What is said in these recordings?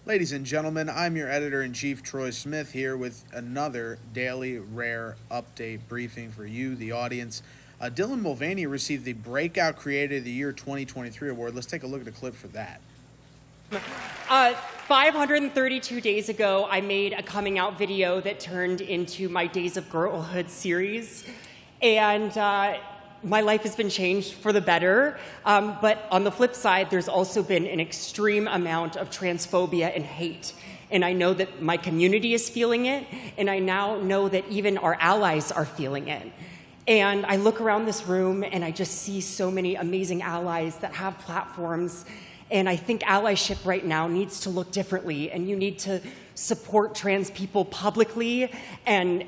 Ladies and gentlemen, I'm your editor-in-chief, Troy Smith, here with another daily rare update briefing for you, the audience. Dylan Mulvaney received the Breakout Creator of the Year 2023 award. Let's take a look at a clip for that. 532 days ago, I made a coming out video that turned into my Days of Girlhood series. And my life has been changed for the better. But on the flip side, there's also been an extreme amount of transphobia and hate. And I know that my community is feeling it. And I now know that even our allies are feeling it. And I look around this room and I just see so many amazing allies that have platforms. And I think allyship right now needs to look differently, and you need to support trans people publicly and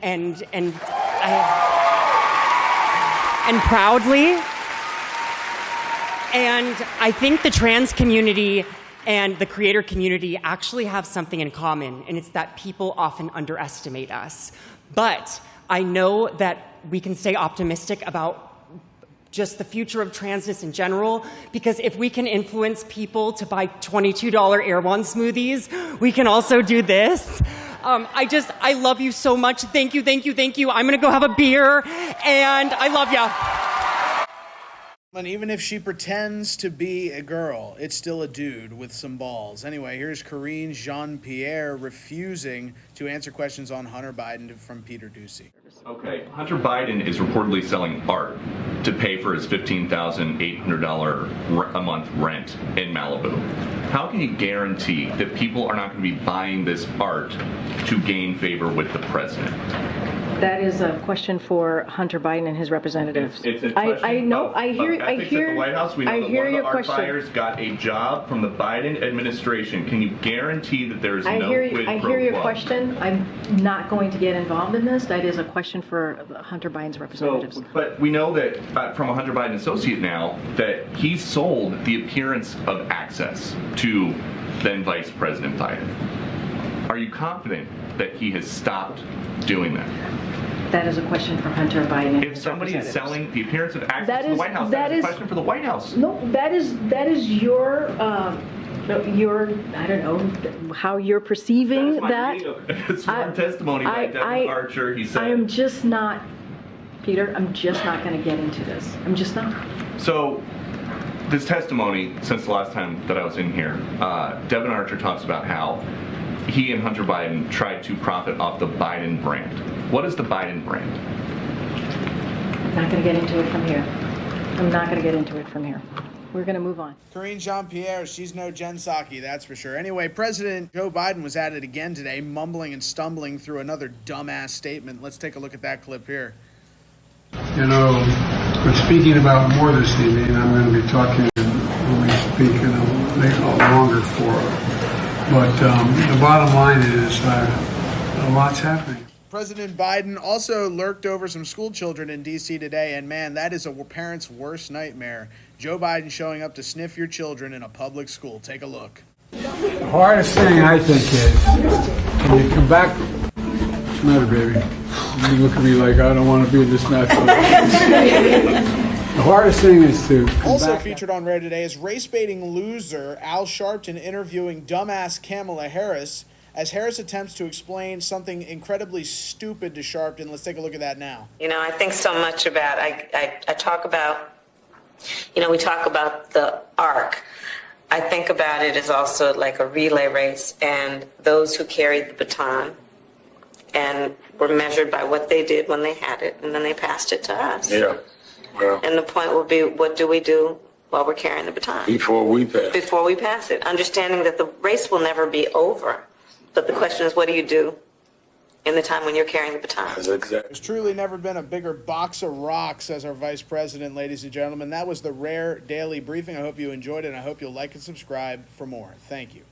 proudly. And I think the trans community and the creator community actually have something in common, and it's that people often underestimate us. But I know that we can stay optimistic about just the future of transness in general, because if we can influence people to buy $22 Air One smoothies, we can also do this. I love you so much. Thank you, thank you, thank you. I'm gonna go have a beer, and I love ya. And even if she pretends to be a girl, it's still a dude with some balls. Anyway, here's Karine Jean-Pierre refusing to answer questions on Hunter Biden from Peter Ducey. Okay, Hunter Biden is reportedly selling art to pay for his $15,800 a month rent in Malibu. How can you guarantee that people are not going to be buying this art to gain favor with the president? That is a question for Hunter Biden and his representatives. It's a question I know. of I hear. ethics at the White House. We know that one of the art buyers got a job from the Biden administration. Can you guarantee that there is no quid pro quo? I hear your question. I'm not going to get involved in this. That is a question for Hunter Biden's representatives. So, but we know that from a Hunter Biden associate now that he sold the appearance of access to then Vice President Biden. Are you confident that he has stopped doing that? That is a question for Hunter Biden. If somebody is selling the appearance of access to the White House, that is a question for the White House. No, that is your I don't know how you're perceiving that. It's sworn testimony by Devin Archer. He said, I am just not, Peter. I'm just not going to get into this. I'm just not. So, this testimony, since the last time that I was in here, Devin Archer talks about how he and Hunter Biden tried to profit off the Biden brand. What is the Biden brand? I'm not going to get into it from here. I'm not going to get into it from here. We're going to move on. Karine Jean-Pierre, she's no Jen Psaki, that's for sure. Anyway, President Joe Biden was at it again today, mumbling and stumbling through another dumbass statement. Let's take a look at that clip here. You know, but speaking about more this evening, I'm going to be talking when we speak in a longer forum. But the bottom line is a lot's happening. President Biden also lurked over some school children in D.C. today, and man, that is a parent's worst nightmare. Joe Biden showing up to sniff your children in a public school. Take a look. The hardest thing, I think, is when you come back. What's the matter, baby? You look at me like I don't want to be in this mess. The hardest thing is to also featured on Rare today is race-baiting loser Al Sharpton interviewing dumbass Kamala Harris as Harris attempts to explain something incredibly stupid to Sharpton. Let's take a look at that now. You know, I think so much about, I talk about, you know, we talk about the arc. I think about it as also like a relay race, and those who carried the baton and were measured by what they did when they had it, and then they passed it to us. Yeah. Well, and the point will be, what do we do while we're carrying the baton? Before we pass it. Understanding that the race will never be over. But the question is, what do you do in the time when you're carrying the baton? There's truly never been a bigger box of rocks, says our vice president, ladies and gentlemen. That was the Rare Daily Briefing. I hope you enjoyed it, and I hope you'll like and subscribe for more. Thank you.